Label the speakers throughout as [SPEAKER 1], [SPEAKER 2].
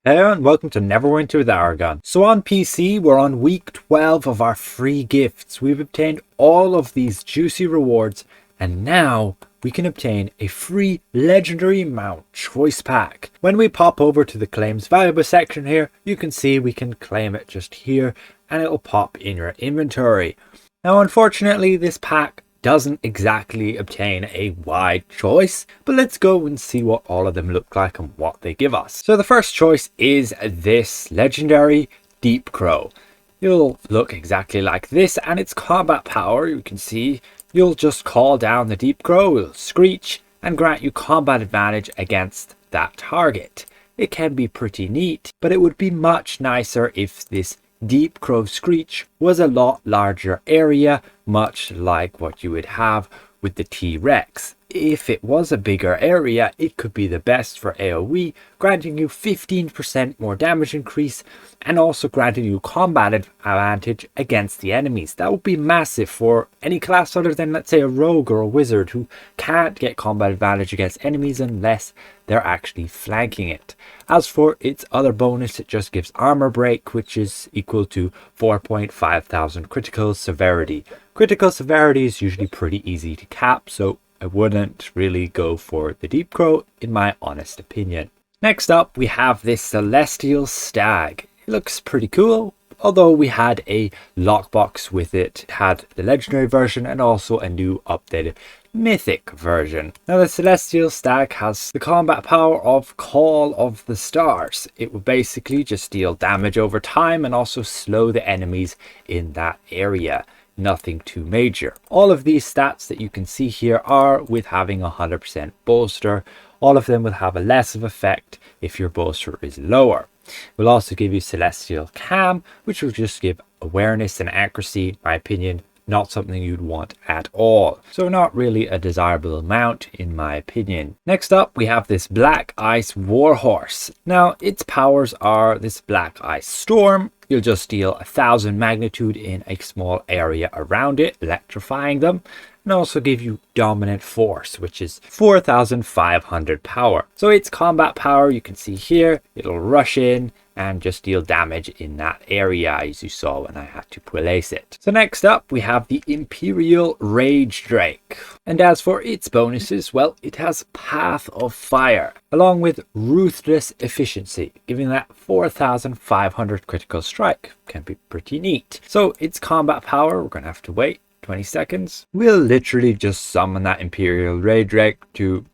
[SPEAKER 1] Hello and welcome to Neverwinter with Aragon. So on PC, we're on week 12 of our free gifts. We've obtained all of these juicy rewards and now we can obtain a free legendary mount choice pack. When we pop over to the claims valuable section here, you can see we can claim it just here and it will pop in your inventory. Now unfortunately this pack doesn't exactly obtain a wide choice, but let's go and see what all of them look like and what they give us. So the first choice is this legendary Deep Crow. You'll look exactly like this, and its combat power, you can see, you'll just call down the Deep Crow, it'll screech and grant you combat advantage against that target. It can be pretty neat, but it would be much nicer if this Deep Crow Screech was a lot larger area, much like what you would have with the T-Rex. If it was a bigger area, it could be the best for AoE, granting you 15% more damage increase and also granting you combat advantage against the enemies. That would be massive for any class other than, let's say, a rogue or a wizard who can't get combat advantage against enemies unless they're actually flanking it. As for its other bonus, it just gives armor break, which is equal to 4,500 critical severity. Critical severity is usually pretty easy to cap, so I wouldn't really go for the Deep Crow in my honest opinion. Next up, we have this Celestial Stag. It looks pretty cool, although we had a lockbox with it. It had the legendary version and also a new updated mythic version. Now the Celestial Stag has the combat power of Call of the Stars. It will basically just deal damage over time and also slow the enemies in that area. Nothing too major. All of these stats that you can see here are with having 100% bolster. All of them will have a less of effect if your bolster is lower. It will also give you Celestial Cam, which will just give awareness and accuracy. In my opinion, not something you'd want at all. So not really a desirable mount in my opinion. Next up, we have this Black Ice Warhorse. Now its powers are this Black Ice Storm. You'll just deal 1,000 magnitude in a small area around it, electrifying them, and also give you Dominant Force, which is 4,500 power. So its combat power, you can see here, it'll rush in and just deal damage in that area, as you saw when I had to place it. So next up, we have the Imperial Rage Drake. And as for its bonuses, well, it has Path of Fire, along with Ruthless Efficiency, giving that 4,500 critical strike. Can be pretty neat. So its combat power, we're going to have to wait 20 seconds. We'll literally just summon that Imperial Rage Drake to,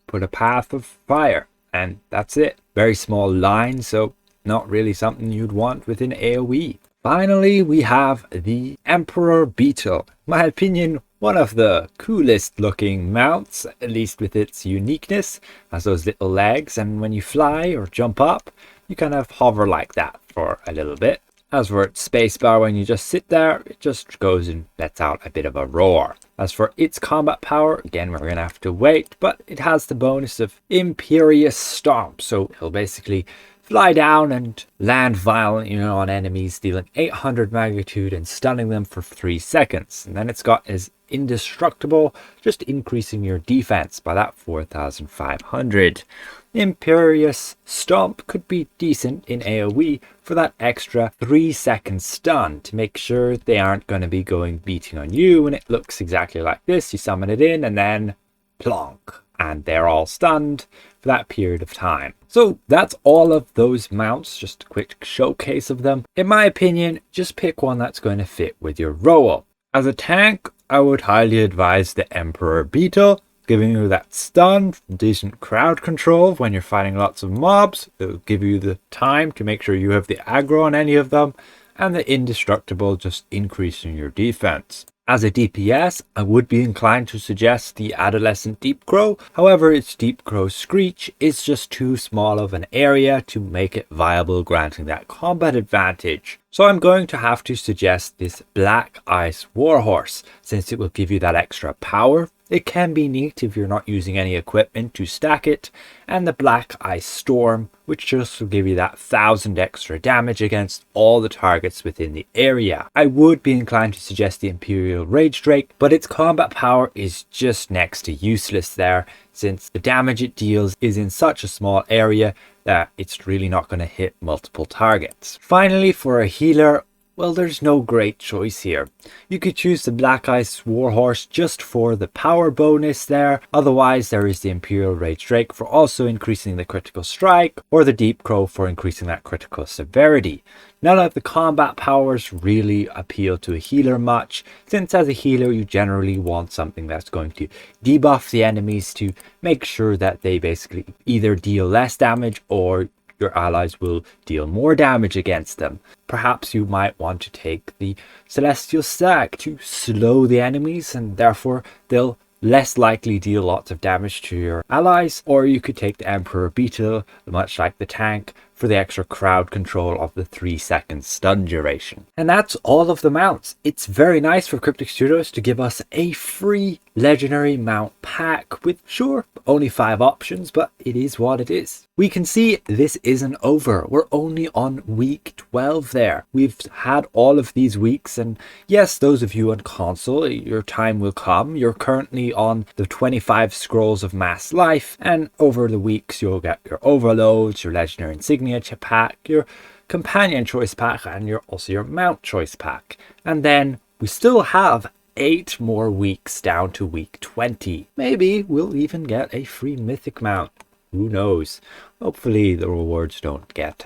[SPEAKER 1] put a Path of Fire. And that's it. Very small line, so not really something you'd want within AoE. Finally, we have the Emperor Beatle. In my opinion, one of the coolest looking mounts, at least with its uniqueness, has those little legs, and when you fly or jump up, you kind of hover like that for a little bit. As for its spacebar, when you just sit there, it just goes and lets out a bit of a roar. As for its combat power, again, we're going to have to wait, but it has the bonus of Imperious Stomp, so it'll basically fly down and land violently on enemies, dealing 800 magnitude and stunning them for 3 seconds. And then it's got as Indestructible, just increasing your defense by that 4,500. Imperious Stomp could be decent in AoE for that extra 3-second stun to make sure they aren't going to be beating on you. And it looks exactly like this. You summon it in and then plonk, and they're all stunned for that period of time. So that's all of those mounts, just a quick showcase of them. In my opinion, just pick one that's going to fit with your role. As a tank, I would highly advise the Emperor Beatle, giving you that stun, decent crowd control when you're fighting lots of mobs. It'll give you the time to make sure you have the aggro on any of them, and the Indestructible, just increasing your defense. As a DPS, I would be inclined to suggest the Adolescent Deep Crow. However, its Deep Crow Screech is just too small of an area to make it viable, granting that combat advantage. So I'm going to have to suggest this Black Ice Warhorse, since it will give you that extra power. It can be neat if you're not using any equipment to stack it, and the Black Ice Storm, which just will give you that 1,000 extra damage against all the targets within the area. I would be inclined to suggest the Imperial Rage Drake, but its combat power is just next to useless there, since the damage it deals is in such a small area that it's really not going to hit multiple targets. Finally, for a healer, well, there's no great choice here. You could choose the Black Ice Warhorse just for the power bonus there. Otherwise, there is the Imperial Rage Drake for also increasing the critical strike, or the Deep Crow for increasing that critical severity. None of the combat powers really appeal to a healer much, since as a healer you generally want something that's going to debuff the enemies to make sure that they basically either deal less damage or your allies will deal more damage against them. Perhaps you might want to take the Celestial Stag to slow the enemies, and therefore they'll less likely deal lots of damage to your allies. Or you could take the Emperor Beatle, much like the tank, for the extra crowd control of the 3-second stun duration. And that's all of the mounts. It's very nice for Cryptic Studios to give us a free legendary mount pack with, sure, only 5 options, but it is what it is. We can see this isn't over. We're only on week 12 there. We've had all of these weeks, and yes, those of you on console, your time will come. You're currently on the 25 Scrolls of Mass Life, and over the weeks you'll get your overloads, your legendary insignia pack, your companion choice pack, and also your mount choice pack. And then we still have 8 more weeks down to week 20. Maybe we'll even get a free mythic mount. Who knows? Hopefully the rewards don't get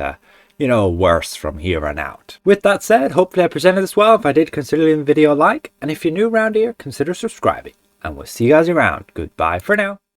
[SPEAKER 1] worse from here on out. With that said, hopefully I presented this well. If I did, consider leaving the video a like, and if you're new around here, consider subscribing, and we'll see you guys around. Goodbye for now.